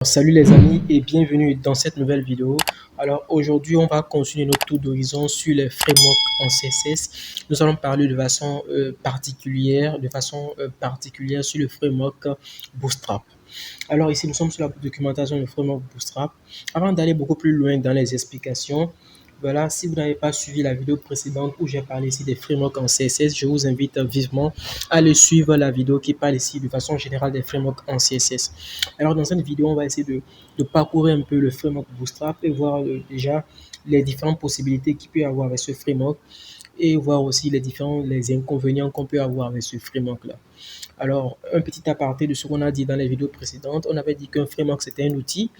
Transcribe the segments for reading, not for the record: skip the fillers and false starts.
Salut les amis et bienvenue dans cette nouvelle vidéo. Alors aujourd'hui, on va continuer notre tour d'horizon sur les frameworks en CSS. Nous allons parler de façon particulière sur le framework Bootstrap. Alors ici, nous sommes sur la documentation du framework Bootstrap. Avant d'aller beaucoup plus loin dans les explications, voilà, si vous n'avez pas suivi la vidéo précédente où j'ai parlé ici des frameworks en CSS, je vous invite vivement à aller suivre la vidéo qui parle ici de façon générale des frameworks en CSS. Alors dans cette vidéo, on va essayer de parcourir un peu le framework Bootstrap et voir déjà les différentes possibilités qu'il peut y avoir avec ce framework et voir aussi les inconvénients qu'on peut avoir avec ce framework-là. Alors, un petit aparté de ce qu'on a dit dans les vidéos précédentes, on avait dit qu'un framework, c'était un outil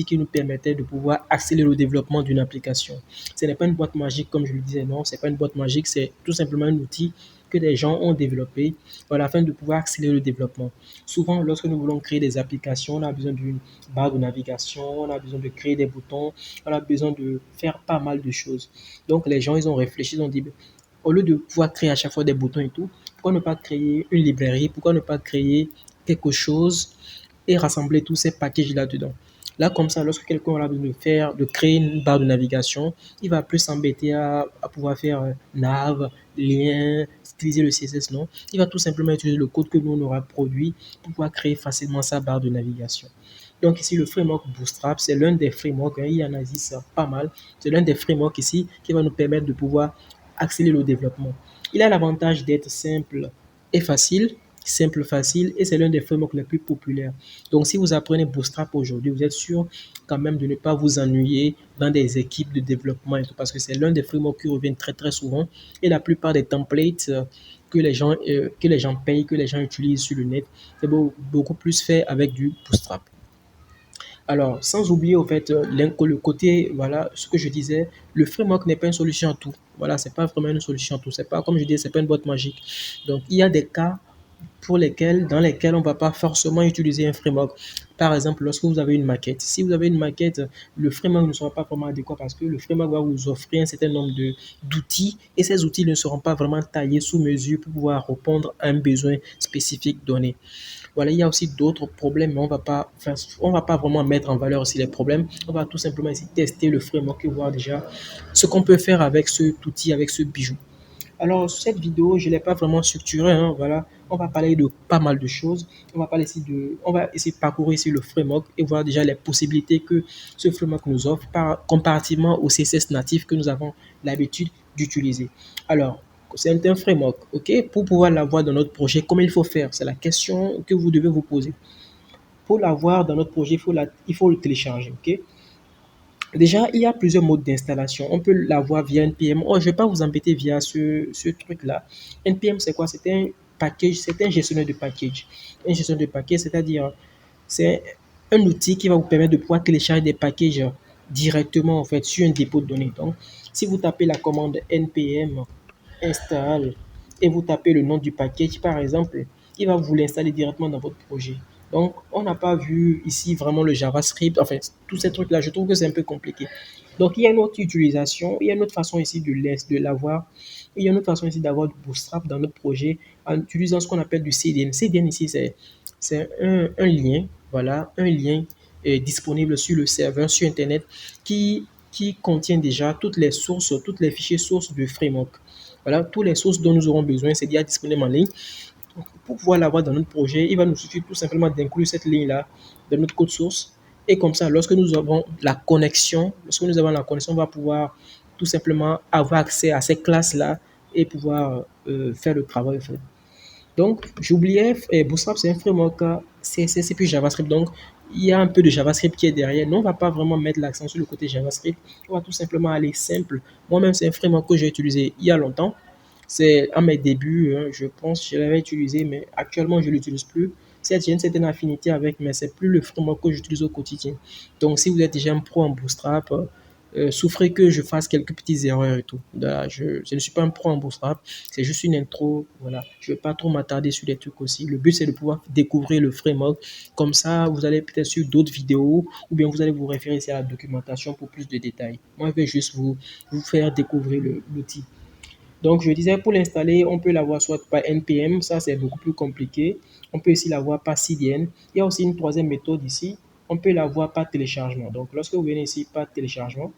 qui nous permettait de pouvoir accélérer le développement d'une application. Ce n'est pas une boîte magique, comme je le disais, non, c'est pas une boîte magique, c'est tout simplement un outil que des gens ont développé voilà, afin de pouvoir accélérer le développement. Souvent, lorsque nous voulons créer des applications, on a besoin d'une barre de navigation, on a besoin de créer des boutons, on a besoin de faire pas mal de choses. Donc, les gens, ils ont réfléchi, ils ont dit, au lieu de pouvoir créer à chaque fois des boutons et tout, pourquoi ne pas créer une librairie, pourquoi ne pas créer quelque chose et rassembler tous ces packages là-dedans. Là, comme ça, lorsque quelqu'un aura besoin de créer une barre de navigation, il va plus s'embêter à pouvoir faire nav, lien, utiliser le CSS, non. Il va tout simplement utiliser le code que nous on aura produit pour pouvoir créer facilement sa barre de navigation. Donc ici, le framework Bootstrap, c'est l'un des frameworks, il y en a ici pas mal, c'est l'un des frameworks ici qui va nous permettre de pouvoir accélérer le développement. Il a l'avantage d'être simple et facile, facile, et c'est l'un des frameworks les plus populaires. Donc, si vous apprenez Bootstrap aujourd'hui, vous êtes sûr quand même de ne pas vous ennuyer dans des équipes de développement et tout, parce que c'est l'un des frameworks qui revient très très souvent, et la plupart des templates que les gens payent, que les gens utilisent sur le net, c'est beaucoup plus fait avec du Bootstrap. Alors, sans oublier au fait le côté, voilà, ce que je disais, le framework n'est pas une solution à tout. Voilà, c'est pas vraiment une solution à tout. C'est pas, comme je disais, c'est pas une boîte magique. Donc, il y a des cas dans lesquels on ne va pas forcément utiliser un framework. Par exemple, lorsque vous avez une maquette. Si vous avez une maquette, le framework ne sera pas vraiment adéquat parce que le framework va vous offrir un certain nombre d'outils et ces outils ne seront pas vraiment taillés sous mesure pour pouvoir répondre à un besoin spécifique donné. Voilà, il y a aussi d'autres problèmes, mais on va pas vraiment mettre en valeur aussi les problèmes. On va tout simplement essayer de tester le framework et voir déjà ce qu'on peut faire avec cet outil, avec ce bijou. Alors, cette vidéo, je ne l'ai pas vraiment structurée, hein, voilà. On va parler de pas mal de choses. On va essayer de parcourir ici le framework et voir déjà les possibilités que ce framework nous offre comparativement au CSS natif que nous avons l'habitude d'utiliser. Alors, c'est un framework, ok? Pour pouvoir l'avoir dans notre projet, comment il faut faire? C'est la question que vous devez vous poser. Pour l'avoir dans notre projet, il faut le télécharger, ok? Déjà, il y a plusieurs modes d'installation. On peut l'avoir via NPM. Oh, je ne vais pas vous embêter via ce truc-là. NPM, c'est quoi? C'est un package, c'est un gestionnaire de package. Un gestionnaire de package, c'est-à-dire, c'est un outil qui va vous permettre de pouvoir télécharger des packages directement, en fait, sur un dépôt de données. Donc, si vous tapez la commande npm install et vous tapez le nom du package, par exemple, il va vous l'installer directement dans votre projet. Donc, on n'a pas vu ici vraiment le JavaScript, enfin, tous ces trucs-là, je trouve que c'est un peu compliqué. Donc, il y a une autre utilisation, il y a une autre façon ici de l'avoir, il y a une autre façon ici d'avoir du Bootstrap dans notre projet en utilisant ce qu'on appelle du CDN. CDN ici, c'est un lien, voilà, un lien disponible sur le serveur, sur Internet, qui contient déjà toutes les sources, toutes les fichiers sources du framework. Voilà, toutes les sources dont nous aurons besoin, c'est déjà disponible en ligne. Donc, pour pouvoir l'avoir dans notre projet, il va nous suffire tout simplement d'inclure cette ligne-là dans notre code source. Et comme ça, lorsque nous avons la connexion, on va pouvoir tout simplement avoir accès à ces classes-là et pouvoir faire le travail. Fait. Donc, j'oubliais, Bootstrap, c'est un framework CSS et puis JavaScript. Donc, il y a un peu de JavaScript qui est derrière. Nous, on ne va pas vraiment mettre l'accent sur le côté JavaScript. On va tout simplement aller simple. Moi-même, c'est un framework que j'ai utilisé il y a longtemps. C'est à mes débuts, hein, je pense que je l'avais utilisé, mais actuellement, je ne l'utilise plus. J'ai une certaine affinité avec, mais c'est plus le framework que j'utilise au quotidien. Donc, si vous êtes déjà un pro en Bootstrap, souffrez que je fasse quelques petites erreurs et tout. Là, je ne suis pas un pro en Bootstrap, c'est juste une intro. Voilà. Je ne vais pas trop m'attarder sur des trucs aussi. Le but, c'est de pouvoir découvrir le framework. Comme ça, vous allez peut-être sur d'autres vidéos ou bien vous allez vous référer à la documentation pour plus de détails. Moi, je vais juste vous faire découvrir l'outil. Donc, je disais, pour l'installer, on peut l'avoir soit par NPM, ça c'est beaucoup plus compliqué. On peut aussi l'avoir par CDN. Il y a aussi une troisième méthode ici. on peut la voir par téléchargement. Donc, lorsque vous venez ici par téléchargement,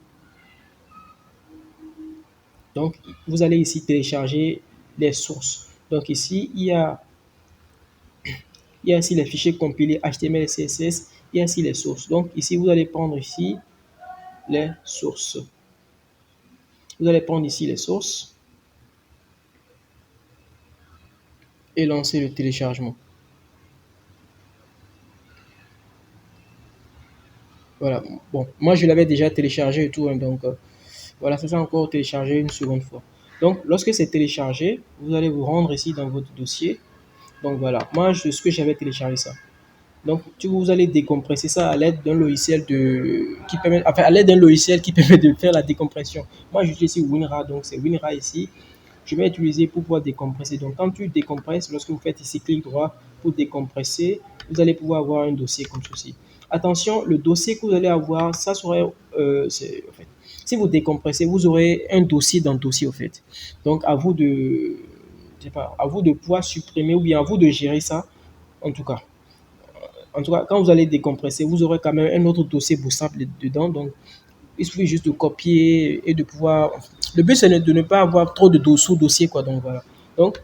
donc vous allez ici télécharger les sources. Donc ici, il y a ici les fichiers compilés HTML et CSS, il y a ici les sources. Donc ici, vous allez prendre ici les sources. Vous allez prendre ici les sources et lancer le téléchargement. Voilà. Bon, moi je l'avais déjà téléchargé et tout, hein, donc voilà, ça s'est encore téléchargé une seconde fois. Donc lorsque c'est téléchargé, vous allez vous rendre ici dans votre dossier. Donc voilà, moi ce que j'avais téléchargé ça. Donc vous allez décompresser ça à l'aide d'un logiciel qui permet, enfin à l'aide d'un logiciel qui permet de faire la décompression. Moi j'utilise ici WinRAR, donc c'est WinRAR ici. Je vais utiliser pour pouvoir décompresser. Donc quand tu décompresses, lorsque vous faites ici clic droit pour décompresser, vous allez pouvoir avoir un dossier comme ceci. Attention, le dossier que vous allez avoir, ça serait, en fait, si vous décompressez, vous aurez un dossier dans le dossier, en fait. Donc à vous de, je sais pas, à vous de pouvoir supprimer ou bien à vous de gérer ça, en tout cas. En tout cas, quand vous allez décompresser, vous aurez quand même un autre dossier Bootstrap dedans. Donc, il suffit juste de copier et de pouvoir. Le but, c'est de ne pas avoir trop de sous-dossiers, quoi. Donc, voilà. Donc,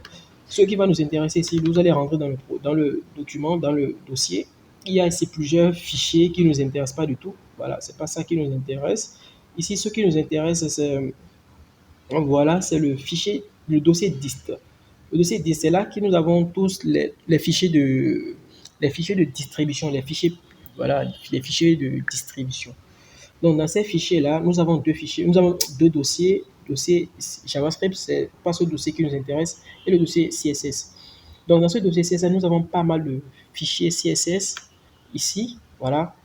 ce qui va nous intéresser ici, vous allez rentrer dans le document, dans le dossier. Il y a ici plusieurs fichiers qui ne nous intéressent pas du tout. Voilà, c'est pas ça qui nous intéresse. Ici, ce qui nous intéresse, c'est voilà, c'est le fichier, le dossier dist. Le dossier dist, c'est là que nous avons tous les fichiers de distribution, les fichiers, voilà, les fichiers de distribution. Donc, dans ces fichiers-là, nous avons deux fichiers, nous avons deux dossiers. Dossier JavaScript, c'est pas ce dossier qui nous intéresse, et le dossier CSS. Donc, dans ce dossier CSS, nous avons pas mal de fichiers CSS ici, voilà.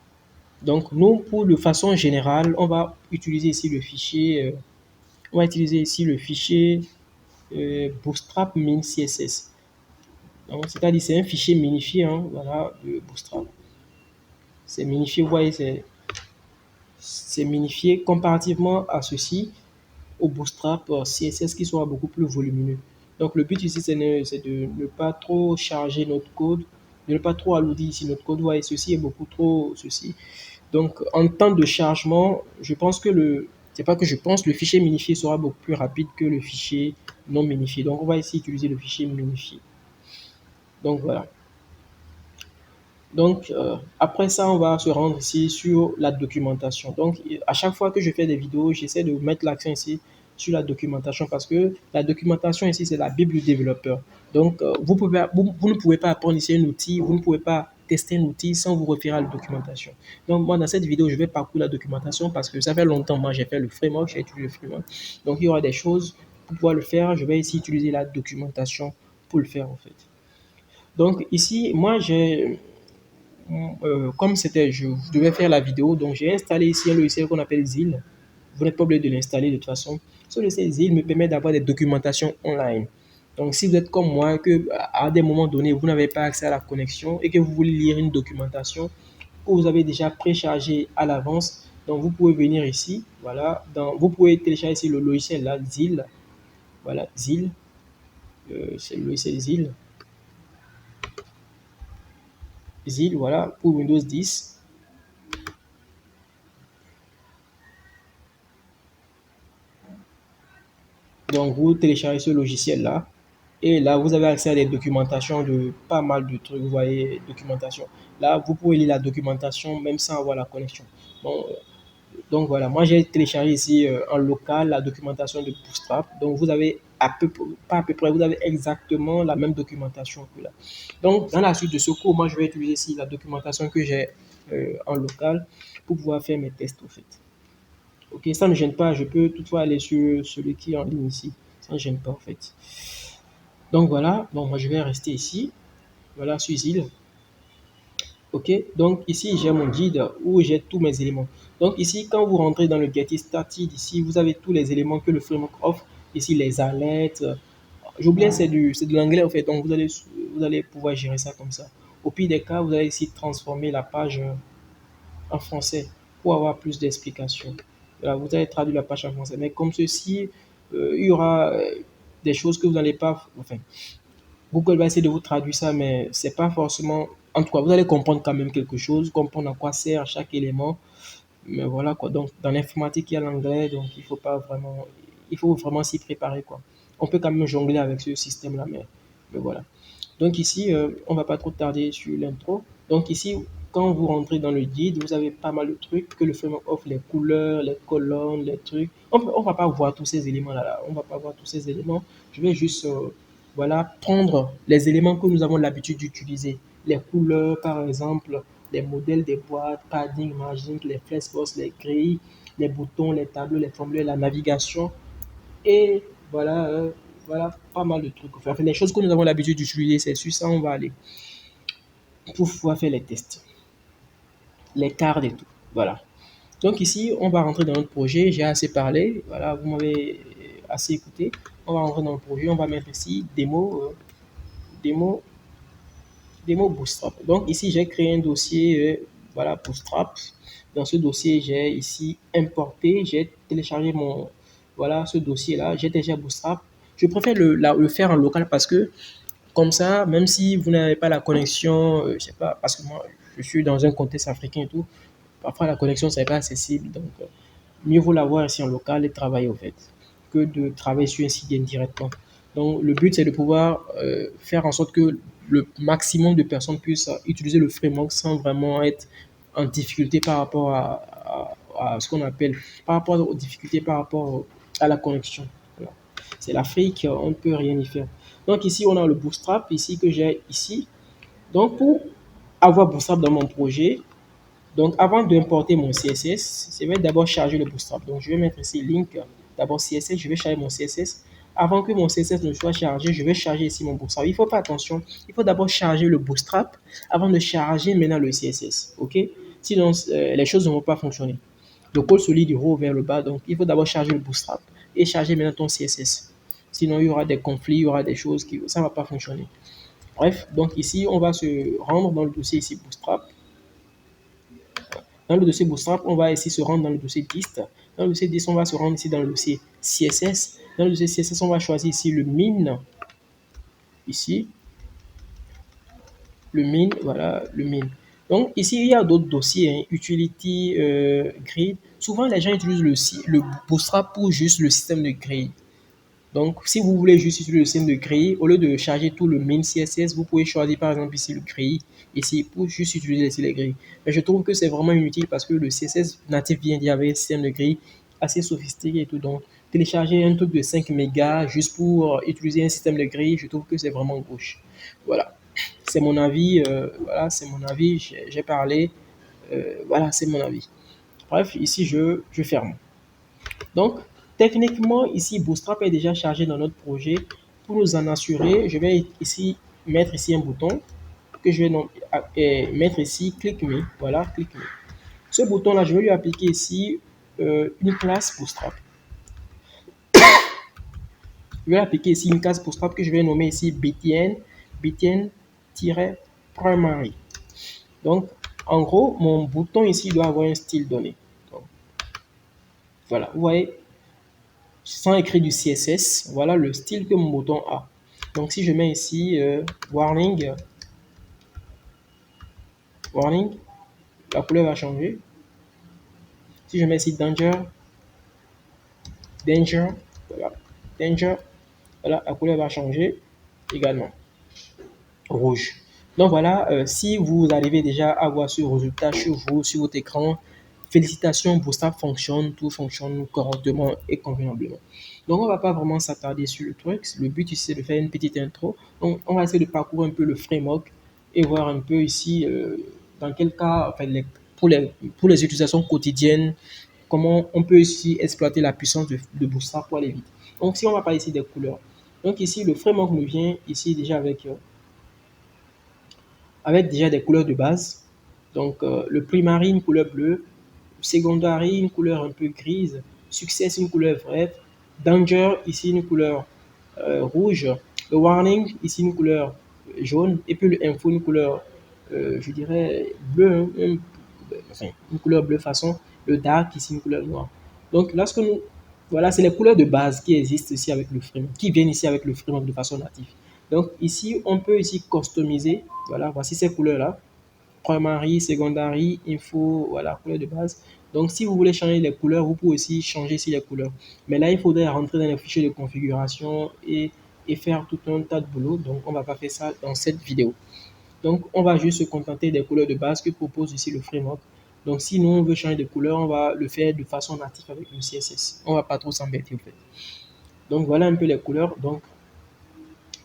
Donc, nous, pour de façon générale, on va utiliser ici le fichier, on va utiliser ici le fichier Bootstrap min CSS. Donc, c'est-à-dire c'est un fichier minifié, hein, voilà, de Bootstrap. C'est minifié, vous voyez, c'est minifié comparativement à ceci, au Bootstrap CSS qui sera beaucoup plus volumineux. Donc le but ici, c'est de ne pas trop charger notre code, de ne pas trop alourdir ici notre code. Vous voyez, ceci est beaucoup trop ceci. Donc en temps de chargement, je pense que c'est pas que je pense, le fichier minifié sera beaucoup plus rapide que le fichier non minifié. Donc on va ici utiliser le fichier minifié. Donc voilà. Donc, après ça, on va se rendre ici sur la documentation. Donc, à chaque fois que je fais des vidéos, j'essaie de mettre l'accent ici sur la documentation parce que la documentation ici, c'est la Bible du développeur. Donc, vous ne pouvez pas apprendre ici un outil, vous ne pouvez pas tester un outil sans vous référer à la documentation. Donc, moi, dans cette vidéo, je vais parcourir la documentation parce que ça fait longtemps, moi, j'ai fait le framework, j'ai utilisé le framework. Donc, il y aura des choses pour pouvoir le faire. Je vais ici utiliser la documentation pour le faire, en fait. Donc, ici, moi, comme je devais faire la vidéo, donc j'ai installé ici un logiciel qu'on appelle Zil. Vous n'êtes pas obligé de l'installer de toute façon. Ce logiciel Zil me permet d'avoir des documentations online. Donc, si vous êtes comme moi, que à des moments donnés, vous n'avez pas accès à la connexion et que vous voulez lire une documentation que vous avez déjà préchargée à l'avance, donc vous pouvez venir ici, voilà, vous pouvez télécharger ici le logiciel là, Zil, voilà, Zil, c'est le logiciel Zil, Zil, voilà, pour Windows 10. Donc, vous téléchargez ce logiciel-là. Et là, vous avez accès à des documentations de pas mal de trucs. Vous voyez, documentation. Là, vous pouvez lire la documentation même sans avoir la connexion. Bon, donc voilà, moi j'ai téléchargé ici en local la documentation de Bootstrap. Donc vous avez pas à peu près, vous avez exactement la même documentation que là. Donc dans la suite de ce cours, moi je vais utiliser ici la documentation que j'ai en local pour pouvoir faire mes tests au fait. Ok, ça ne gêne pas, je peux toutefois aller sur celui qui est en ligne ici. Ça ne gêne pas en fait. Donc voilà, bon, moi je vais rester ici. Voilà, sur île. Ok, donc ici j'ai mon guide où j'ai tous mes éléments. Donc ici, quand vous rentrez dans le Get Started, ici vous avez tous les éléments que le framework offre. Ici les alertes. J'oublie, c'est de l'anglais en fait, donc vous allez pouvoir gérer ça comme ça. Au pire des cas, vous allez ici transformer la page en français pour avoir plus d'explications. Voilà, vous allez traduire la page en français. Mais comme ceci, il y aura des choses que vous n'allez pas. Enfin, Google va essayer de vous traduire ça, mais c'est pas forcément En tout cas, vous allez comprendre quand même quelque chose, comprendre à quoi sert chaque élément. Mais voilà quoi. Donc, dans l'informatique, il y a l'anglais, donc il faut vraiment s'y préparer quoi. On peut quand même jongler avec ce système-là, mais voilà. Donc ici, on va pas trop tarder sur l'intro. Donc ici, quand vous rentrez dans le guide, vous avez pas mal de trucs que le framework offre, les couleurs, les colonnes, les trucs. On va pas voir tous ces éléments-là, là. On va pas voir tous ces éléments. Je vais juste, voilà, prendre les éléments que nous avons l'habitude d'utiliser. Les couleurs, par exemple, les modèles des boîtes, padding, margin, les flexbox, les grilles, les boutons, les tableaux, les formules, la navigation. Et voilà, voilà, pas mal de trucs. Enfin, les choses que nous avons l'habitude d'utiliser, c'est sur ça on va aller pour pouvoir faire les tests, les cartes et tout. Voilà. Donc ici, on va rentrer dans notre projet. J'ai assez parlé. Voilà, vous m'avez assez écouté. On va rentrer dans le projet. On va mettre ici démo, démo Bootstrap. Donc ici, j'ai créé un dossier, voilà, Bootstrap. Dans ce dossier, j'ai ici importé, j'ai téléchargé voilà, ce dossier-là. J'ai déjà Bootstrap. Je préfère le faire en local parce que comme ça, même si vous n'avez pas la connexion, je sais pas, parce que moi, je suis dans un contexte africain et tout, parfois la connexion, c'est pas accessible. Donc, mieux vaut l'avoir ici en local et travailler au fait que de travailler sur un site indirectement. Donc, le but, c'est de pouvoir faire en sorte que le maximum de personnes puissent utiliser le framework sans vraiment être en difficulté par rapport à ce qu'on appelle, par rapport aux difficultés par rapport à la connexion. Voilà. C'est l'Afrique, on ne peut rien y faire. Donc ici, on a le Bootstrap ici que j'ai ici. Donc pour avoir Bootstrap dans mon projet, donc avant d'importer mon CSS, je vais d'abord charger le Bootstrap. Donc je vais mettre ici link, d'abord CSS, je vais charger mon CSS. Avant que mon CSS ne soit chargé, je vais charger ici mon Bootstrap. Il faut faire attention, il faut d'abord charger le Bootstrap avant de charger maintenant le CSS. Ok? Sinon, les choses ne vont pas fonctionner. Le code se lit du haut vers le bas, donc il faut d'abord charger le Bootstrap et charger maintenant ton CSS. Sinon, il y aura des conflits, il y aura des choses qui ça ne va pas fonctionner. Bref, donc ici, on va se rendre dans le dossier ici Bootstrap. Dans le dossier Bootstrap, on va ici se rendre dans le dossier dist. Dans le dossier dist, on va se rendre ici dans le dossier CSS. Dans le dossier CSS, on va choisir ici le min. Ici, le min, voilà, le min. Donc ici, il y a d'autres dossiers, hein, utility, grid. Souvent, les gens utilisent le Bootstrap pour juste le système de grid. Donc, si vous voulez juste utiliser le système de grille, au lieu de charger tout le main CSS, vous pouvez choisir par exemple ici le grille, ici pour juste utiliser les grilles. Mais je trouve que c'est vraiment inutile parce que le CSS natif vient déjà avec un système de grille assez sophistiqué et tout. Donc, télécharger un truc de 5 mégas juste pour utiliser un système de grille, je trouve que c'est vraiment gauche. Voilà, c'est mon avis. Voilà, c'est mon avis. J'ai parlé. Voilà, c'est mon avis. Bref, ici je ferme. Donc, techniquement, ici, Bootstrap est déjà chargé dans notre projet. Pour nous en assurer, je vais ici mettre ici un bouton que je vais mettre ici Click Me. Voilà, Click Me. Ce bouton-là, je vais lui appliquer ici une classe Bootstrap. Je vais appliquer ici une classe Bootstrap que je vais nommer ici btn-primary. Donc, en gros, mon bouton ici doit avoir un style donné. Donc, voilà, vous voyez, sans écrire du CSS, voilà le style que mon bouton a. Donc si je mets ici warning, warning, la couleur va changer. Si je mets ici danger, danger, voilà, danger, voilà, la couleur va changer également. Rouge. Donc voilà, si vous arrivez déjà à voir ce résultat sur vous, sur votre écran, félicitations, Bootstrap fonctionne, tout fonctionne correctement et convenablement. Donc on va pas vraiment s'attarder sur le truc. Le but ici c'est de faire une petite intro. Donc on va essayer de parcourir un peu le framework et voir un peu ici dans quel cas, enfin, pour les utilisations quotidiennes, comment on peut ici exploiter la puissance de Bootstrap pour aller vite. Donc si on va parler ici des couleurs. Donc ici le framework nous vient ici déjà avec déjà des couleurs de base. Donc, le primary, une couleur bleue, secondary, une couleur un peu grise, success, une couleur brève, danger, ici une couleur rouge, le warning, ici une couleur jaune, et puis le info, une couleur, je dirais, bleu, hein, enfin, une couleur bleu façon, le dark, ici une couleur noire. Donc, lorsque nous, voilà, c'est les couleurs de base qui existent ici avec le framework, qui viennent ici avec le framework de façon native. Donc, ici, on peut ici customiser, voilà, voici ces couleurs-là. primary, secondary, info, voilà, couleur de base. Donc, si vous voulez changer les couleurs, vous pouvez aussi changer ici les couleurs. Mais là, il faudrait rentrer dans les fichiers de configuration et faire tout un tas de boulot. Donc, on ne va pas faire ça dans cette vidéo. Donc, on va juste se contenter des couleurs de base que propose ici le framework. Donc, si nous, on veut changer de couleur, on va le faire de façon native avec le CSS. On ne va pas trop s'embêter, en fait. Donc, voilà un peu les couleurs. Donc,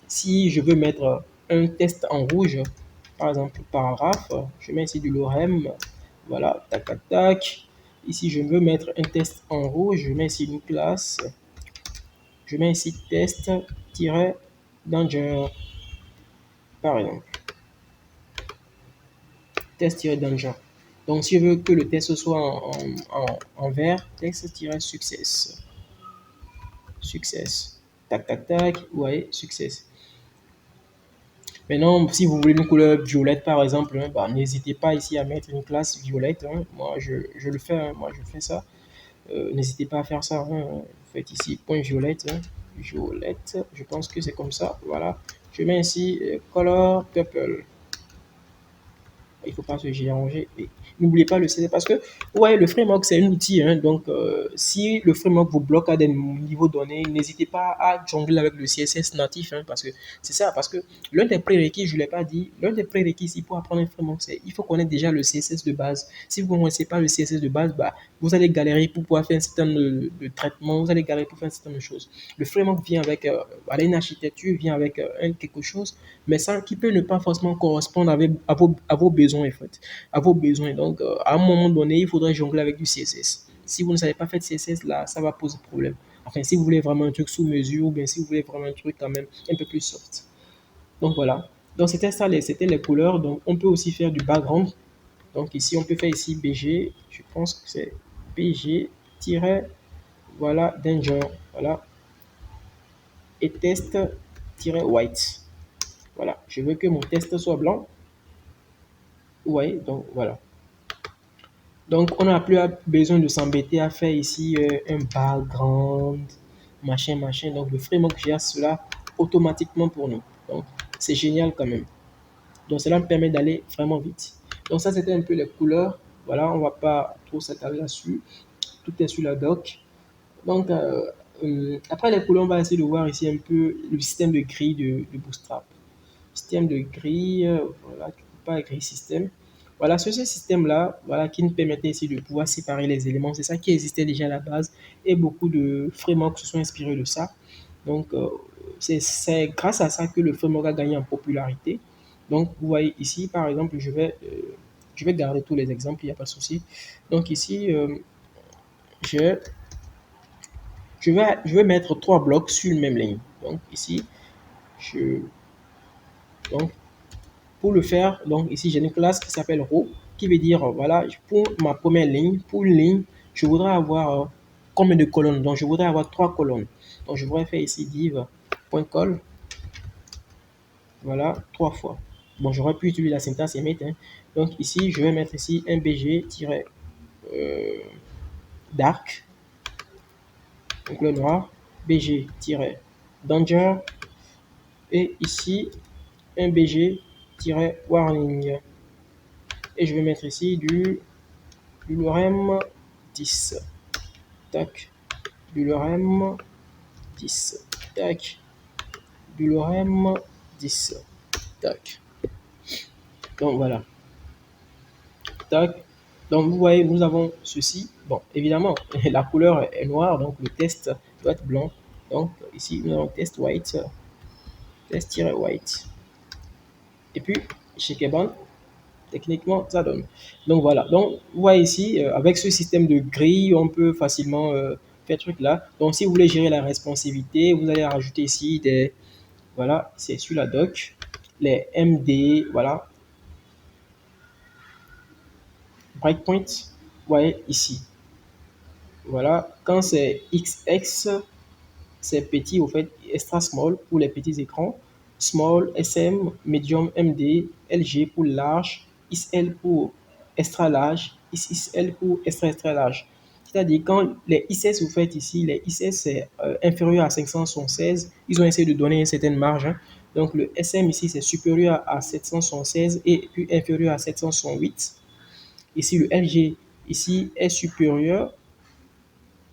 si je veux mettre un test en rouge, par exemple, paragraphe, je mets ici du lorem, voilà, tac, tac, tac. Ici, je veux mettre un test en rouge, je mets ici une classe, je mets ici test-danger, par exemple, test-danger. Donc, si je veux que le test soit en vert, test-success, success, tac, tac, tac, vous voyez, success. Maintenant, si vous voulez une couleur violette, par exemple, hein, bah, n'hésitez pas ici à mettre une classe violette, hein. Moi, je le fais, hein. Moi, je fais ça. N'hésitez pas à faire ça, hein. Vous faites ici point violette, hein. Violette, je pense que c'est comme ça. Voilà. Je mets ici color purple. Il ne faut pas se déranger. N'oubliez pas le CSS parce que ouais, le framework, c'est un outil. Hein, donc, si le framework vous bloque à des niveaux donnés, n'hésitez pas à jongler avec le CSS natif. Hein, parce que c'est ça. Parce que l'un des prérequis, je ne l'ai pas dit, l'un des prérequis ici pour apprendre un framework, c'est il faut connaître déjà le CSS de base. Si vous ne connaissez pas le CSS de base, bah, vous allez galérer pour pouvoir faire un certain nombre de traitements, vous allez galérer pour faire un certain nombre de choses. Le framework vient avec une architecture, vient avec quelque chose, mais ça qui peut ne pas forcément correspondre à vos besoins, en fait, à vos besoins. Donc, à un moment donné, il faudrait jongler avec du CSS. Si vous ne savez pas faire de CSS, là, ça va poser problème. Enfin, si vous voulez vraiment un truc sous mesure, ou bien si vous voulez vraiment un truc quand même un peu plus soft. Donc, voilà. Donc, c'était ça, c'était les couleurs. Donc, on peut aussi faire du background. Donc, ici, on peut faire ici BG. Je pense que c'est BG- voilà, danger. Voilà. Et test-white. Voilà. Je veux que mon test soit blanc. Ouais, donc voilà. Donc, on n'a plus besoin de s'embêter à faire ici un background, machin, machin. Donc, le framework gère cela automatiquement pour nous. Donc, c'est génial quand même. Donc, cela me permet d'aller vraiment vite. Donc, ça, c'était un peu les couleurs. Voilà, on ne va pas trop s'attarder là-dessus. Tout est sur la doc. Donc, après les couleurs, on va essayer de voir ici un peu le système de grille de Bootstrap. Système de grille, voilà, pas grille système. Voilà, ce système-là, voilà, qui nous permettait ici de pouvoir séparer les éléments. C'est ça qui existait déjà à la base et beaucoup de frameworks se sont inspirés de ça. Donc, c'est grâce à ça que le framework a gagné en popularité. Donc, vous voyez ici, par exemple, je vais garder tous les exemples, il n'y a pas de souci. Donc, ici, je, je vais mettre trois blocs sur une même ligne. Donc, ici, je, donc, pour le faire, donc ici j'ai une classe qui s'appelle row, qui veut dire, voilà, pour ma première ligne, pour une ligne, je voudrais avoir combien de colonnes? Donc je voudrais avoir trois colonnes. Donc je voudrais faire ici div.col, voilà, trois fois. Bon, j'aurais pu utiliser la syntaxe emit. Hein. Donc ici, je vais mettre ici un bg-dark, donc le noir, bg-danger, et ici un bg-warning. Et je vais mettre ici du lorem 10. Tac. Du lorem 10. Tac. Du lorem 10. Tac. Donc voilà. Tac. Donc vous voyez, nous avons ceci. Bon, évidemment, la couleur est noire, donc le test doit être blanc. Donc ici, nous avons test white. Test-white. Et puis, chez Keban, techniquement, ça donne. Donc voilà. Donc, vous voyez ici, avec ce système de grille, on peut facilement faire ce truc là. Donc, si vous voulez gérer la responsivité, vous allez rajouter ici des, voilà, c'est sur la doc, les MD, voilà, breakpoint, vous voyez ici. Voilà, quand c'est XX, c'est petit, au fait, extra small pour les petits écrans, small, SM, medium, MD, LG pour large, XL pour extra large, XL pour extra extra large. C'est-à-dire quand les ICS, vous faites ici, les ICS c'est inférieur à 516, ils ont essayé de donner une certaine marge. Hein. Donc le SM ici, c'est supérieur à 776 et puis inférieur à 768. Ici, le LG ici est supérieur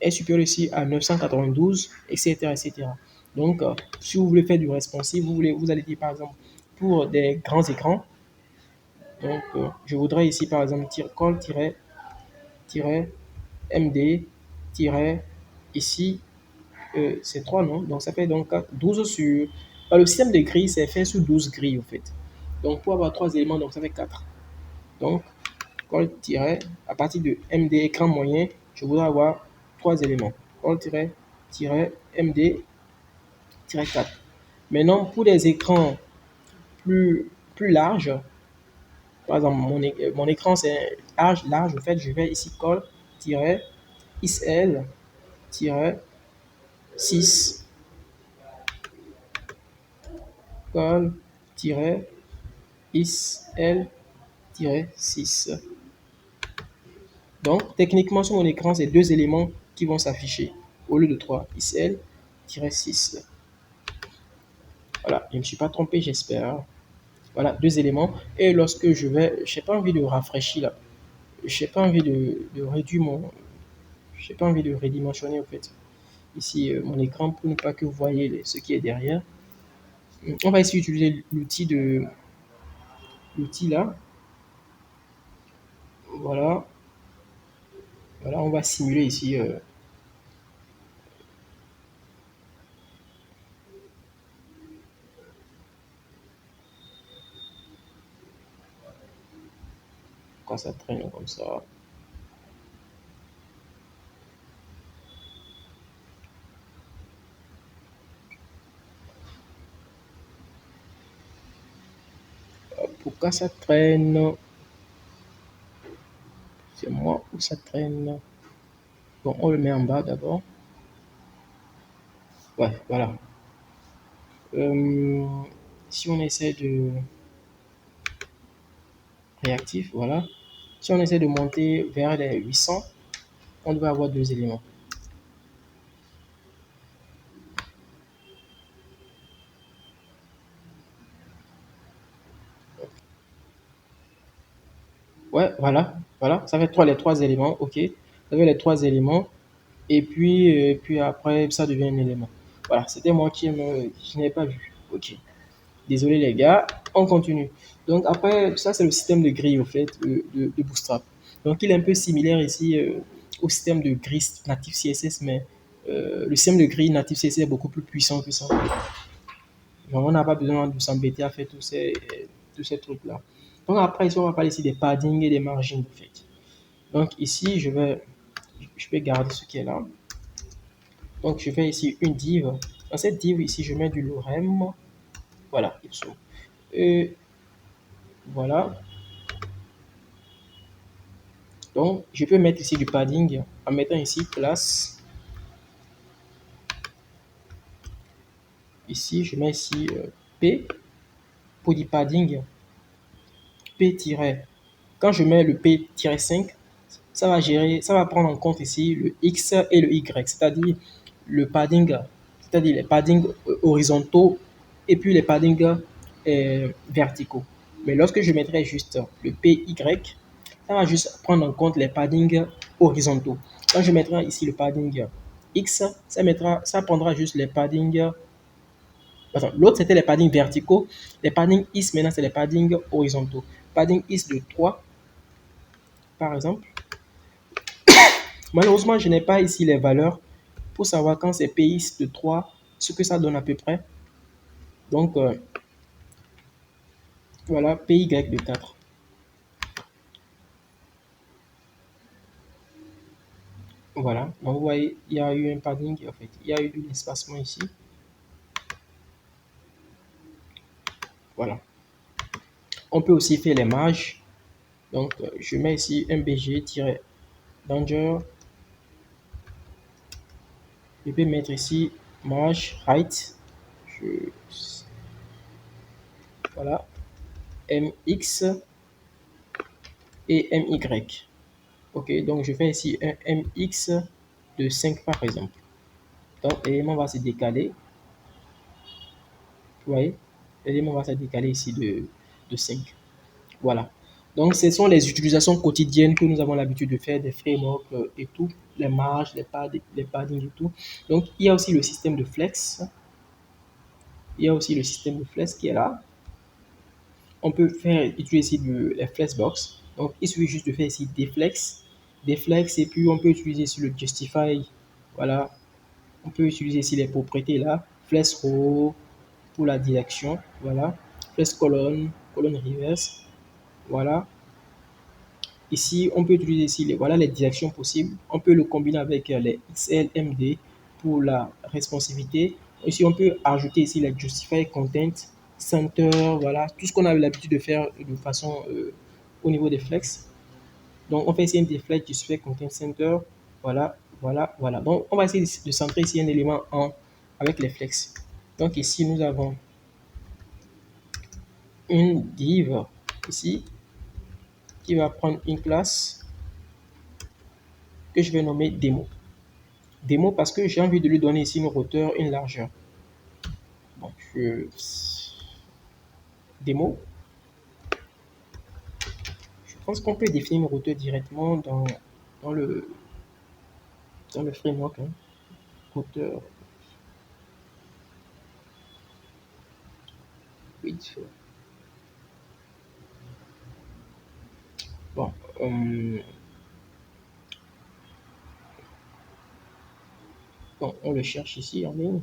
ici à 992, etc., etc. Donc, si vous voulez faire du responsive, vous allez dire par exemple pour des grands écrans. Donc, je voudrais ici par exemple call-md ici c'est 3 non? Donc ça fait donc 12 sur. Le système de grilles, c'est fait sur 12 grilles, en fait. Donc pour avoir 3 éléments, donc ça fait 4. Donc, à partir de MD écran moyen, je voudrais avoir 3 éléments. Call-MD-4. Maintenant, pour des écrans plus larges, par exemple, mon écran c'est large, en fait, je vais ici call-ISL-6 call-ISL-6. Donc, techniquement, sur mon écran, c'est 2 éléments qui vont s'afficher au lieu de 3. ISL-6. Voilà, je ne me suis pas trompé, j'espère. Voilà, 2 éléments. Et lorsque je vais, je n'ai pas envie de rafraîchir là. Je n'ai pas envie de réduire mon. Je n'ai pas envie de redimensionner en fait. Ici, mon écran pour ne pas que vous voyez ce qui est derrière. On va essayer d'utiliser l'outil là. Voilà. Voilà, on va simuler ici. Quand ça traîne comme ça. Pourquoi ça traîne? C'est moi où ça traîne. Bon, on le met en bas d'abord. Ouais, voilà. Euh, si on essaie de réactif, voilà. Si on essaie de monter vers les 800, on doit avoir 2 éléments. Ouais, voilà, voilà. Ça fait les 3 éléments, ok. Ça fait les 3 éléments. Et puis après, ça devient un élément. Voilà, c'était moi qui n'avais pas vu. Ok. Désolé les gars, on continue. Donc après, ça c'est le système de grille au fait de Bootstrap. Donc il est un peu similaire ici au système de grille natif CSS, mais le système de grille natif CSS est beaucoup plus puissant que ça. Donc on n'a pas besoin de s'embêter à faire tous ces trucs-là. Donc après, ici, on va parler ici des paddings et des margins en fait. Donc ici, je vais garder ce qui est là. Donc je fais ici une div. Dans cette div ici, je mets du lorem. Voilà, ipso. Et voilà. Donc, je peux mettre ici du padding en mettant ici classe. Ici, je mets ici P pour du padding. P- quand je mets le P-5, ça va prendre en compte ici le X et le Y, c'est-à-dire le padding, c'est-à-dire les paddings horizontaux et puis les paddings verticaux. Mais lorsque je mettrai juste le PY, ça va juste prendre en compte les paddings horizontaux. Quand je mettrai ici le padding X, ça prendra juste les paddings. Enfin, l'autre, c'était les paddings verticaux. Les paddings is, maintenant, c'est les paddings horizontaux. Padding is de 3, par exemple. Malheureusement, je n'ai pas ici les valeurs pour savoir quand c'est PX de 3, ce que ça donne à peu près. Donc, voilà, PY de 4. Voilà, donc vous voyez, il y a eu un padding, en fait, il y a eu de l'espacement ici. Voilà. On peut aussi faire les marges. Donc, je mets ici mbg-danger. Je peux mettre ici marge height. Je, voilà, mx et my. Ok, donc je fais ici un mx de 5 par exemple. Donc l'élément va se décaler. Vous voyez? l'élément va se décaler ici de 5. Voilà. Donc, ce sont les utilisations quotidiennes que nous avons l'habitude de faire des frameworks et tout, les marges, les paddings et tout. Donc, il y a aussi le système de flex. Il y a aussi le système de flex qui est là. On peut faire utiliser ici les flexbox. Donc, il suffit juste de faire ici des flex et puis on peut utiliser ici le justify. Voilà. On peut utiliser ici les propriétés là. Flex row pour la direction. Voilà. Flex colonne, colonne reverse. Voilà. Ici, on peut utiliser ici voilà les directions possibles. On peut le combiner avec les XLMD pour la responsivité. Ici, on peut ajouter ici les Justify Content, Center, voilà, tout ce qu'on a l'habitude de faire de façon au niveau des flex. Donc, on fait ici un deflect Justify Content Center. Voilà, voilà, voilà. Donc, on va essayer de centrer ici un élément en avec les flex. Donc, ici, nous avons une div ici qui va prendre une classe que je vais nommer démo. Démo parce que j'ai envie de lui donner ici une hauteur, une largeur. Donc, démo. Je pense qu'on peut définir une hauteur directement dans le, dans le framework. Hein. Hauteur. Width. Bon. Bon, on le cherche ici en ligne.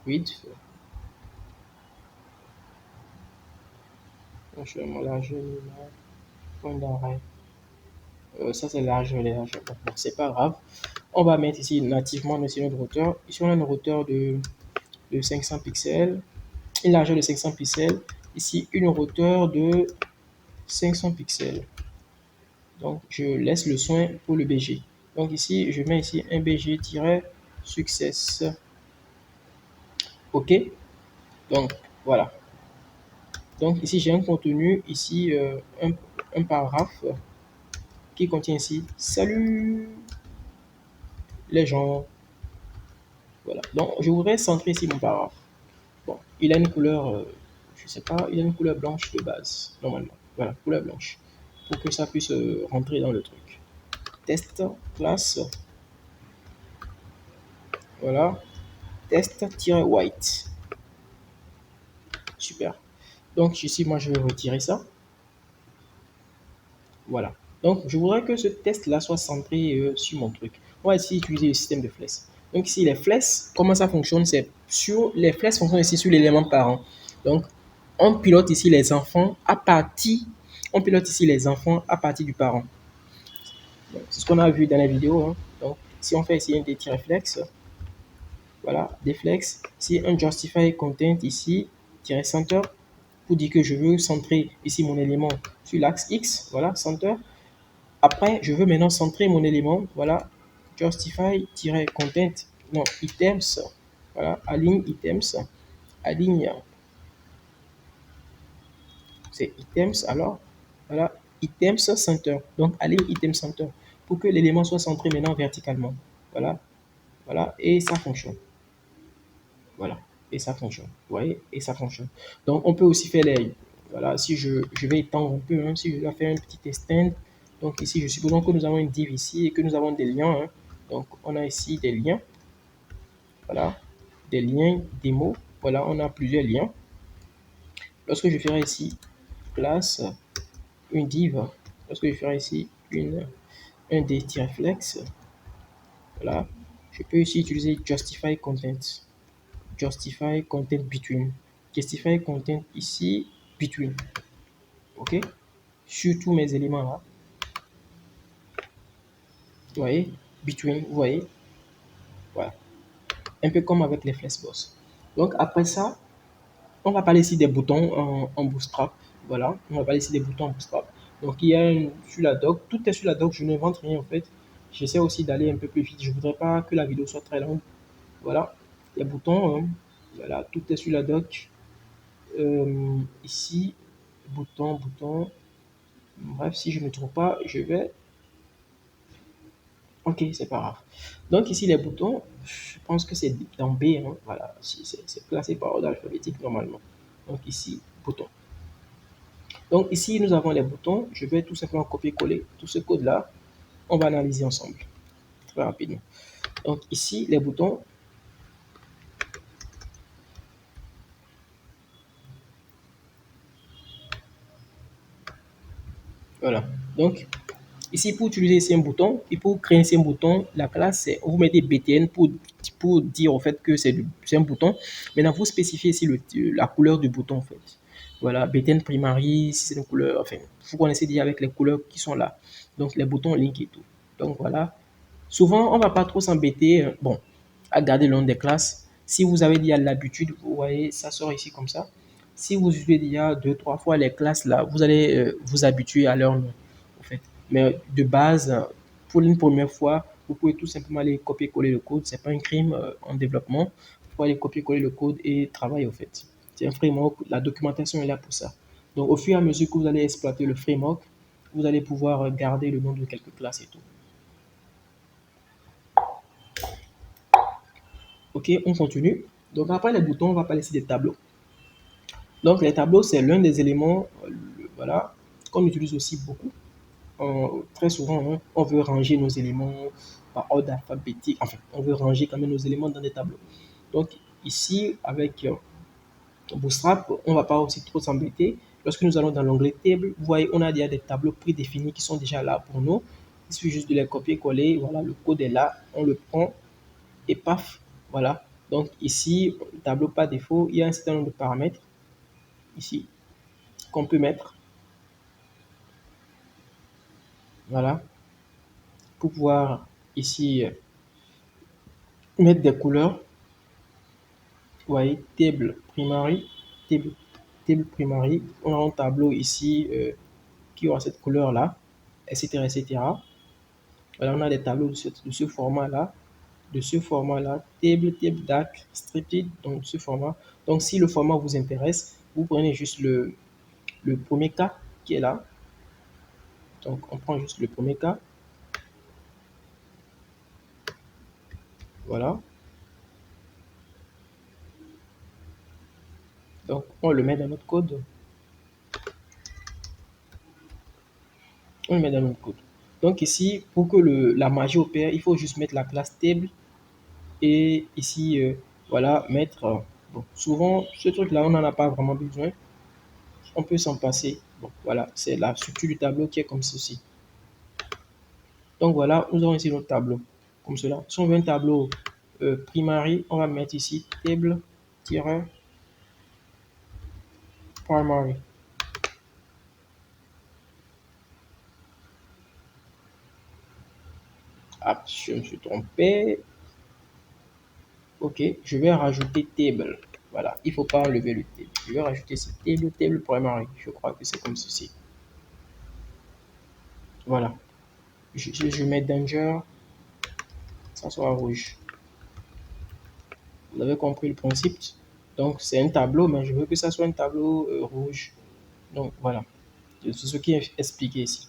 Width. Franchement, largeur minimale. Point d'arrêt. Ça, c'est largeur, les largeurs. Bon, c'est pas grave. On va mettre ici nativement notre hauteur. Ici, on a une hauteur de 500 pixels. Une largeur de 500 pixels. Ici, une hauteur de 500 pixels. Donc, je laisse le soin pour le BG. Donc ici, je mets ici un BG-success. OK. Donc, voilà. Donc ici, j'ai un contenu, ici, un paragraphe qui contient ici « Salut les gens ». Voilà. Donc, je voudrais centrer ici mon paragraphe. Bon, il a une couleur, je sais pas, il a une couleur blanche de base, normalement. Voilà, couleur blanche. Pour que ça puisse rentrer dans le truc. Test, classe. Voilà. Test-white. Super. Donc ici, moi, je vais retirer ça. Voilà. Donc, je voudrais que ce test-là soit centré sur mon truc. On va ici utiliser le système de flèches. Donc ici, les flèches, comment ça fonctionne? C'est sur les flèches fonctionnent ici sur l'élément parent. Donc, on pilote ici les enfants à partir, on pilote ici les enfants à partir du parent. C'est ce qu'on a vu dans la vidéo. Hein. Donc, si on fait ici un tireflex, voilà, deflex, si un justify content ici, center, pour dire que je veux centrer ici mon élément sur l'axe X, voilà, center. Après, je veux maintenant centrer mon élément, voilà, justify-content, non, items, voilà, align items, aligne, c'est items, alors, voilà, items center, donc aligne item center, pour que l'élément soit centré maintenant verticalement, voilà, voilà, et ça fonctionne. Voilà, et ça fonctionne. Vous voyez, et ça fonctionne. Donc, on peut aussi faire les. Voilà, si je vais étendre un peu, hein, si je dois faire un petit extend. Donc, ici, je suppose que nous avons une div ici et que nous avons des liens. Hein. Donc, on a ici des liens. Voilà, des liens démo. Voilà, on a plusieurs liens. Lorsque je ferai ici classe, une div, lorsque je ferai ici un des-flex, voilà, je peux ici utiliser justify content. Justify content between. Justify content ici, between. OK? Sur tous mes éléments là. Vous voyez? Between, vous voyez? Voilà. Un peu comme avec les flexbox. Donc après ça, on va parler ici des boutons en Bootstrap. Voilà. On va parler ici des boutons en Bootstrap. Donc il y a sur la doc. Tout est sur la doc. Je n'invente rien en fait. J'essaie aussi d'aller un peu plus vite. Je ne voudrais pas que la vidéo soit très longue. Voilà. Les boutons. Hein. Voilà. Tout est sur la doc. Ici, bouton. Bref, si je ne trouve pas, je vais. Ok, c'est pas grave. Donc ici, les boutons, je pense que c'est dans B, hein, voilà, c'est classé par ordre alphabétique normalement. Donc ici, bouton. Donc ici, nous avons les boutons. Je vais tout simplement copier-coller tout ce code-là. On va analyser ensemble très rapidement. Donc ici, les boutons. Voilà. Donc ici, pour utiliser ici un bouton et pour créer ici un bouton, la classe, c'est vous mettez btn pour dire au fait que c'est un bouton. Maintenant, vous spécifiez ici la couleur du bouton en fait. Voilà, btn primary, si c'est une couleur, enfin, vous connaissez déjà avec les couleurs qui sont là. Donc les boutons link et tout. Donc voilà. Souvent, on ne va pas trop s'embêter, bon, à garder le nom des classes. Si vous avez déjà l'habitude, vous voyez, ça sort ici comme ça. Si vous utilisez déjà deux, trois fois les classes là, vous allez vous habituer à leur nom, en fait. Mais de base, pour une première fois, vous pouvez tout simplement aller copier-coller le code. C'est pas un crime en développement. Vous pouvez aller copier-coller le code et travailler, au fait. C'est un framework, la documentation est là pour ça. Donc, au fur et à mesure que vous allez exploiter le framework, vous allez pouvoir garder le nom de quelques classes et tout. Ok, on continue. Donc après les boutons, on va parler ici des tableaux. Donc les tableaux, c'est l'un des éléments voilà, qu'on utilise aussi beaucoup. Très souvent, hein, on veut ranger nos éléments par ordre alphabétique. Enfin, on veut ranger quand même nos éléments dans des tableaux. Donc ici, avec Bootstrap, on ne va pas aussi trop s'embêter. Lorsque nous allons dans l'onglet Table, vous voyez, on a déjà des tableaux prédéfinis qui sont déjà là pour nous. Il suffit juste de les copier-coller. Voilà, le code est là. On le prend et paf, voilà. Donc ici, le tableau par défaut, il y a un certain nombre de paramètres ici qu'on peut mettre, voilà, pour pouvoir ici mettre des couleurs. Vous voyez, table primary, table primary, on a un tableau ici qui aura cette couleur là, etc., etc. Voilà, on a des tableaux de ce format là, table, DAC, striped, donc de ce format. Donc si le format vous intéresse, vous prenez juste le premier cas qui est là. Donc on prend juste le premier cas. Voilà. Donc on le met dans notre code. On le met dans notre code. Donc ici, pour que la magie opère, il faut juste mettre la classe table et ici, voilà, mettre. Bon, souvent, ce truc-là, on n'en a pas vraiment besoin. On peut s'en passer. Bon, voilà, c'est la structure du tableau qui est comme ceci. Donc voilà, nous avons ici notre tableau, comme cela. Si on veut un tableau primary, on va mettre ici table-primary. Ah, je me suis trompé. Ok, je vais rajouter table. Voilà, il ne faut pas enlever le table. Je vais rajouter ce table primary. Je crois que c'est comme ceci. Voilà. Je mets danger, ça sera rouge. Vous avez compris le principe. Donc c'est un tableau, mais je veux que ça soit un tableau rouge. Donc voilà, c'est ce qui est expliqué ici.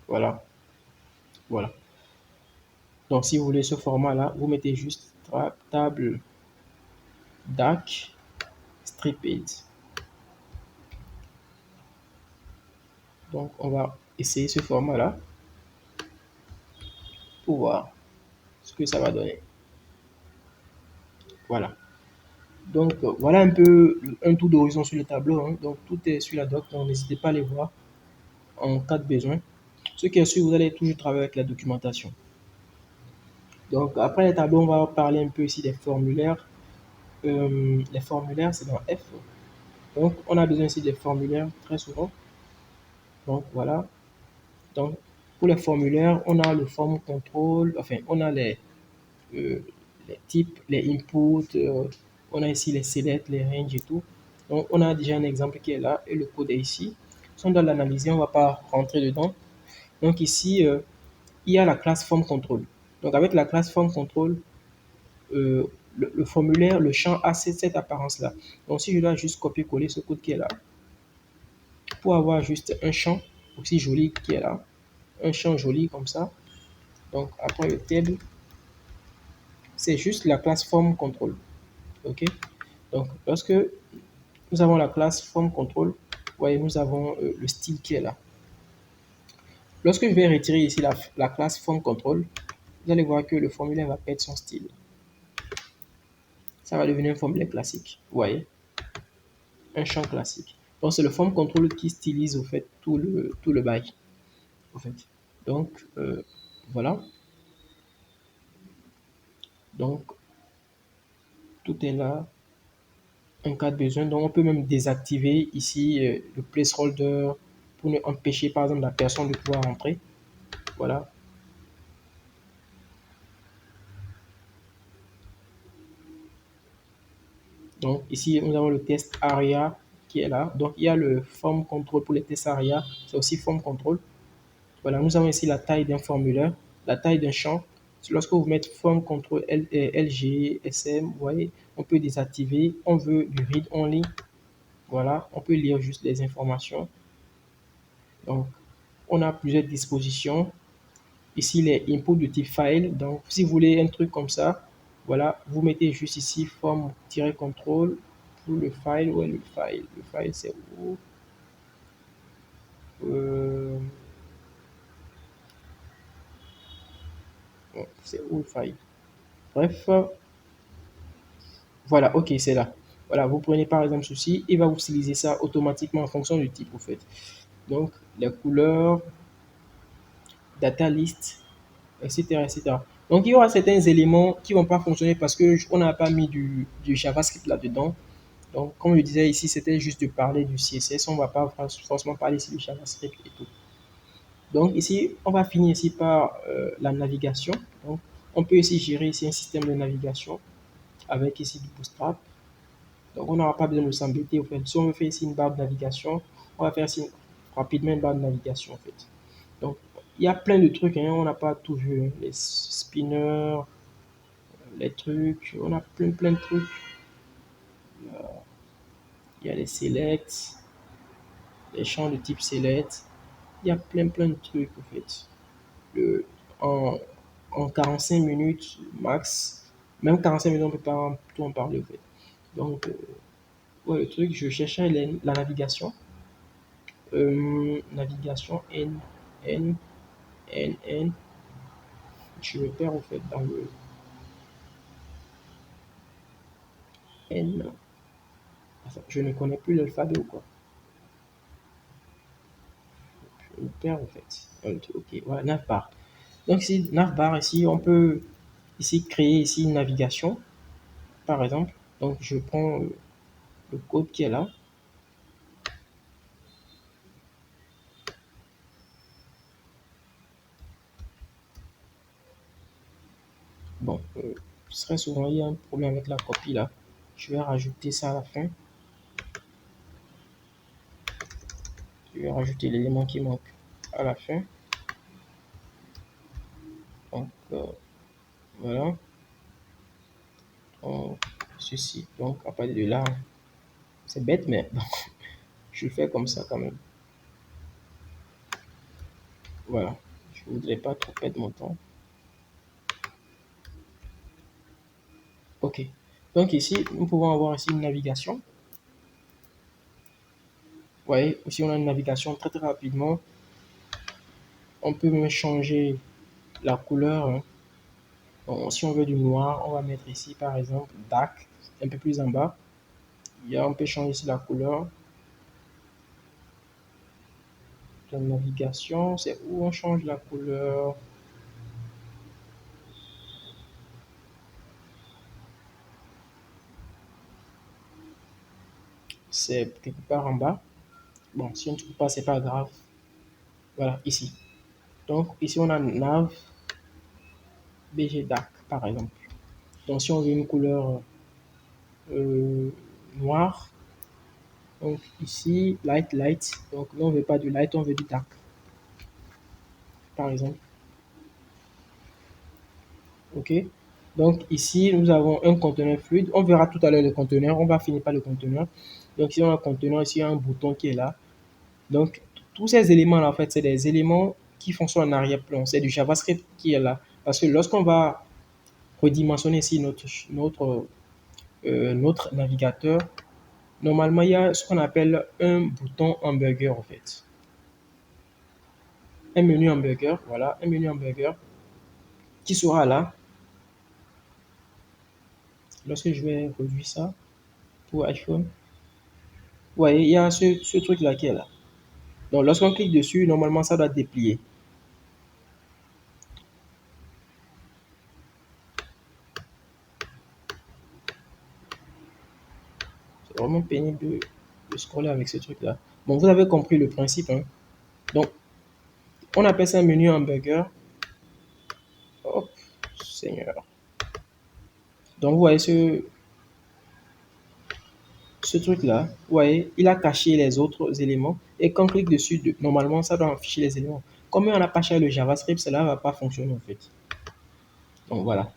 Voilà, voilà. Donc si vous voulez ce format-là, vous mettez juste table DAC striped. Donc on va essayer ce format-là pour voir ce que ça va donner. Voilà. Donc voilà un peu un tour d'horizon sur le tableau, hein. Donc tout est sur la doc, donc n'hésitez pas à les voir en cas de besoin. Ce qui est sûr, vous allez toujours travailler avec la documentation. Donc après les tableaux, on va parler un peu ici des formulaires. Les formulaires, c'est dans F. Donc on a besoin ici des formulaires très souvent. Donc voilà. Donc pour les formulaires, on a le form control, enfin on a euh, les types, les inputs, on a ici les select, les range et tout. Donc on a déjà un exemple qui est là et le code est ici. Si on doit l'analyser, on ne va pas rentrer dedans. Donc ici, il y a la classe form control. Donc avec la classe form control, euh, le formulaire, le champ a cette apparence-là. Donc si je dois juste copier-coller ce code qui est là, pour avoir juste un champ aussi joli qui est là, un champ joli comme ça. Donc après le table, c'est juste la classe form control. OK? Donc, lorsque nous avons la classe form control, vous voyez, nous avons le style qui est là. Lorsque je vais retirer ici la classe form control, vous allez voir que le formulaire va perdre son style. Ça va devenir un formulaire classique. Vous voyez? Un champ classique. Donc, c'est le form control qui stylise au fait tout le bail. Au fait. Donc, voilà. Donc, tout est là en cas de besoin. Donc, on peut même désactiver ici le placeholder pour ne empêcher, par exemple, la personne de pouvoir entrer. Voilà. Donc, ici, nous avons le test ARIA qui est là. Donc, il y a le form control pour les tests ARIA. C'est aussi form control. Voilà, nous avons ici la taille d'un formulaire, la taille d'un champ. Lorsque vous mettez form control LG, SM, vous voyez, on peut désactiver. On veut du read only. Voilà, on peut lire juste les informations. Donc, on a plusieurs dispositions. Ici, les inputs de type file. Donc, si vous voulez un truc comme ça, voilà, vous mettez juste ici form-control pour le file. Où est le file? Le file, c'est où? C'est où le file? Bref, voilà, ok, c'est là. Voilà, vous prenez par exemple ceci, il va vous utiliser ça automatiquement en fonction du type, en fait. Donc, les couleurs, data list, etc., etc. Donc, il y aura certains éléments qui ne vont pas fonctionner parce qu'on n'a pas mis du JavaScript là-dedans. Donc, comme je disais ici, c'était juste de parler du CSS. On ne va pas forcément parler ici du JavaScript et tout. Donc, ici, on va finir ici par la navigation. Donc, on peut ici gérer ici un système de navigation avec ici du Bootstrap. Donc, on n'aura pas besoin de s'embêter. En fait. Si on veut faire ici une barre de navigation, on va faire ici rapidement une barre de navigation. En fait. Donc, il y a plein de trucs. Hein, on n'a pas tout vu. Hein. Les spinners, les trucs. On a plein de trucs. Il y a les selects, les champs de type select. Il y a plein de trucs. En fait. Le, en, en 45 minutes max, même 45 minutes, on ne peut pas tout en parler. En fait. Donc, ouais, le truc, je cherchais la navigation. Navigation N. Je me perds en fait dans le N. Enfin, je ne connais plus l'alphabet ou quoi. Je me perds en fait. Ok, voilà, navbar. Donc ici, navbar, ici, on peut ici créer ici une navigation, par exemple. Donc je prends le code qui est là. Bon, très souvent, il y a un problème avec la copie là. Je vais rajouter ça à la fin. Je vais rajouter l'élément qui manque à la fin. Donc, voilà. Donc, ceci. Donc, à partir de là, c'est bête, mais bon, je le fais comme ça quand même. Voilà. Je ne voudrais pas trop perdre mon temps. OK. Donc ici, nous pouvons avoir ici une navigation. Vous voyez, ici on a une navigation très rapidement. On peut même changer la couleur. Hein. Bon, si on veut du noir, on va mettre ici par exemple dark, un peu plus en bas. On peut changer ici la couleur. La navigation, c'est où on change la couleur. C'est quelque part en bas. Bon, si on ne trouve pas, c'est pas grave. Voilà, ici. Donc, ici, on a nav BG dark, par exemple. Donc, si on veut une couleur noire, donc ici, light. Donc, là, on ne veut pas du light, on veut du dark, par exemple. OK. Donc, ici, nous avons un conteneur fluide. On verra tout à l'heure le conteneur. On va finir par le conteneur. Donc, ici, on a un conteneur. Ici, il y a un bouton qui est là. Donc, tous ces éléments-là, en fait, c'est des éléments qui fonctionnent en arrière-plan. C'est du JavaScript qui est là. Parce que lorsqu'on va redimensionner ici notre navigateur, normalement, il y a ce qu'on appelle un bouton hamburger en fait. Un menu hamburger, voilà, un menu hamburger qui sera là. Lorsque je vais réduire ça pour iPhone, vous voyez, il y a ce truc-là qui est là. Donc, lorsqu'on clique dessus, normalement, ça doit déplier. C'est vraiment pénible de scroller avec ce truc-là. Bon, vous avez compris le principe, hein. Donc, on appelle ça un menu hamburger. Hop, Seigneur. Donc, vous voyez ce truc-là, vous voyez, il a caché les autres éléments. Et quand on clique dessus, normalement, ça doit afficher les éléments. Comme on n'a pas cherché le JavaScript, cela ne va pas fonctionner en fait. Donc, voilà.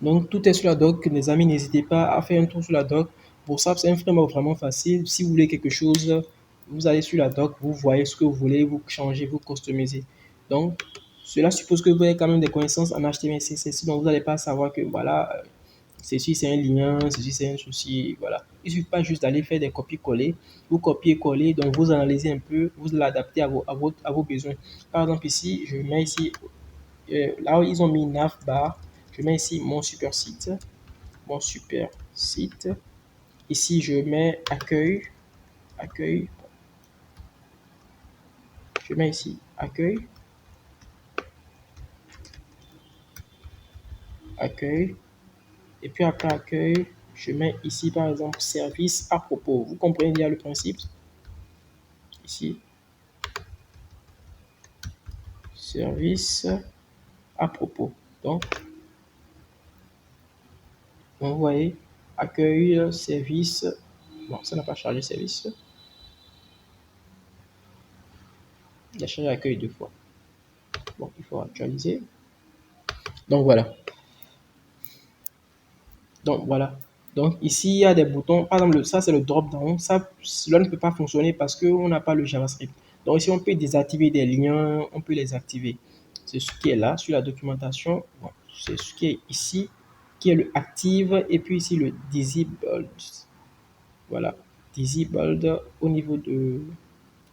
Donc, tout est sur la doc. Les amis, n'hésitez pas à faire un tour sur la doc. Pour ça, c'est un framework vraiment facile. Si vous voulez quelque chose, vous allez sur la doc, vous voyez ce que vous voulez, vous changez, vous customisez. Donc, cela suppose que vous avez quand même des connaissances en HTML, CSS. Donc, vous n'allez pas savoir que, voilà, ceci c'est un lien, ceci c'est un souci, voilà. Il ne suffit pas juste d'aller faire des copier-coller. Vous copiez-coller, donc vous analysez un peu, vous l'adaptez à vos besoins. Par exemple, ici, je mets ici, là où ils ont mis navbar, je mets ici mon super site, mon super site. Ici, je mets accueil, accueil. Je mets ici accueil, accueil. Et puis après accueil, je mets ici par exemple service à propos. Vous comprenez bien le principe? Ici, service à propos. Donc, vous voyez, accueil, service. Bon, ça n'a pas chargé service. Il a chargé accueil deux fois. Bon, il faut actualiser. Donc voilà. Donc voilà. Donc ici, il y a des boutons. Par exemple, ça c'est le drop-down. Ça, cela ne peut pas fonctionner parce qu'on n'a pas le JavaScript. Donc ici, on peut désactiver des liens, on peut les activer. C'est ce qui est là sur la documentation. Bon, c'est ce qui est ici, qui est le active et puis ici le disabled. Voilà, disabled au niveau de,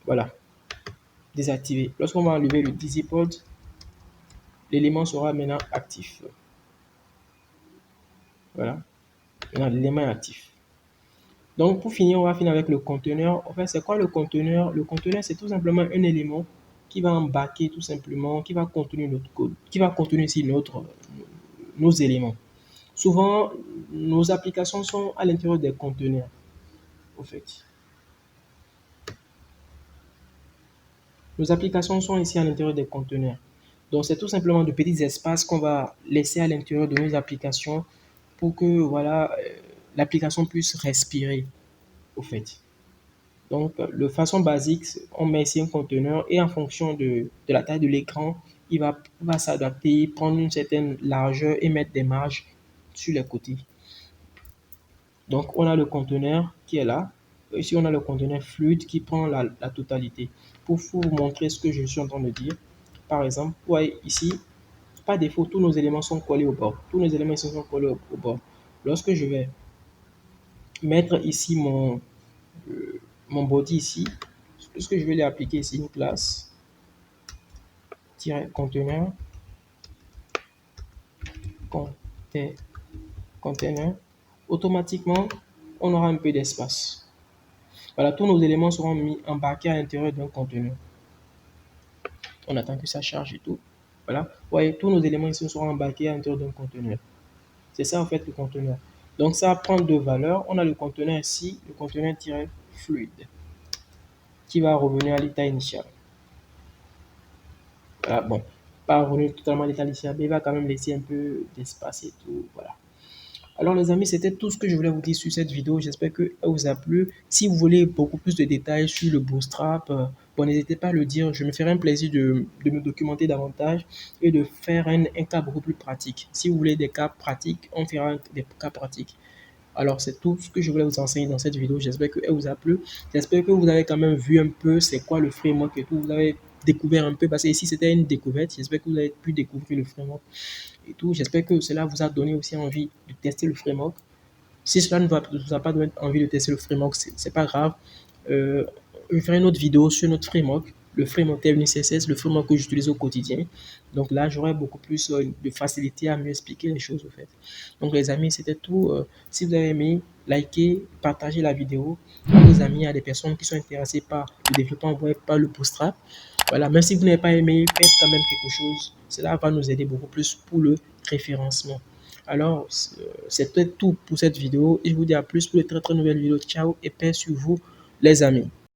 voilà, désactivé. Lorsqu'on va enlever le disabled, l'élément sera maintenant actif. Voilà, maintenant l'élément est actif. Donc, pour finir, on va finir avec le conteneur. En fait, c'est quoi le conteneur? Le conteneur, c'est tout simplement un élément qui va embarquer tout simplement, qui va contenir notre code, qui va contenir ici nos éléments. Souvent, nos applications sont à l'intérieur des conteneurs, au fait. Nos applications sont ici à l'intérieur des conteneurs. Donc, c'est tout simplement de petits espaces qu'on va laisser à l'intérieur de nos applications pour que, voilà, l'application puisse respirer, au fait. Donc, de façon basique, on met ici un conteneur et en fonction de la taille de l'écran, il va s'adapter, prendre une certaine largeur et mettre des marges sur les côtés. Donc, on a le conteneur qui est là. Ici, on a le conteneur fluide qui prend la totalité. Pour vous montrer ce que je suis en train de dire, par exemple, vous voyez ici, par défaut, tous nos éléments sont collés au bord. Tous nos éléments ici sont collés au bord. Lorsque je vais mettre ici mon body ici, ce que je vais lui appliquer ici, une classe, conteneur, container, automatiquement, on aura un peu d'espace. Voilà, tous nos éléments seront embarqués à l'intérieur d'un conteneur. On attend que ça charge et tout. Voilà, vous voyez, tous nos éléments ici seront embarqués à l'intérieur d'un conteneur. C'est ça en fait le conteneur. Donc ça prend deux valeurs. On a le conteneur ici, le conteneur-fluide, qui va revenir à l'état initial. Voilà, bon, pas revenir totalement à l'état initial, mais il va quand même laisser un peu d'espace et tout. Voilà. Alors les amis, c'était tout ce que je voulais vous dire sur cette vidéo. J'espère qu'elle vous a plu. Si vous voulez beaucoup plus de détails sur le Bootstrap, bon, n'hésitez pas à le dire. Je me ferai un plaisir de me documenter davantage et de faire un cas beaucoup plus pratique. Si vous voulez des cas pratiques, on fera des cas pratiques. Alors, c'est tout ce que je voulais vous enseigner dans cette vidéo. J'espère qu'elle vous a plu. J'espère que vous avez quand même vu un peu c'est quoi le framework et tout. Vous avez découvert un peu, parce que ici c'était une découverte. J'espère que vous avez pu découvrir le framework et tout. J'espère que cela vous a donné aussi envie de tester le framework. Si cela ne vous a pas donné envie de tester le framework, c'est pas grave. Euh, je ferai une autre vidéo sur notre framework, le framework Tailwind CSS, le framework que j'utilise au quotidien. Donc là, j'aurai beaucoup plus de facilité à mieux expliquer les choses, au fait. Donc les amis, c'était tout. Si vous avez aimé, likez, partagez la vidéo à vos amis, à des personnes qui sont intéressées par le développement web, par le bootstrap. Voilà, même si vous n'avez pas aimé, faites quand même quelque chose. Cela va nous aider beaucoup plus pour le référencement. Alors, c'est peut-être tout pour cette vidéo et je vous dis à plus pour de très très nouvelles vidéos. Ciao et paix sur vous, les amis.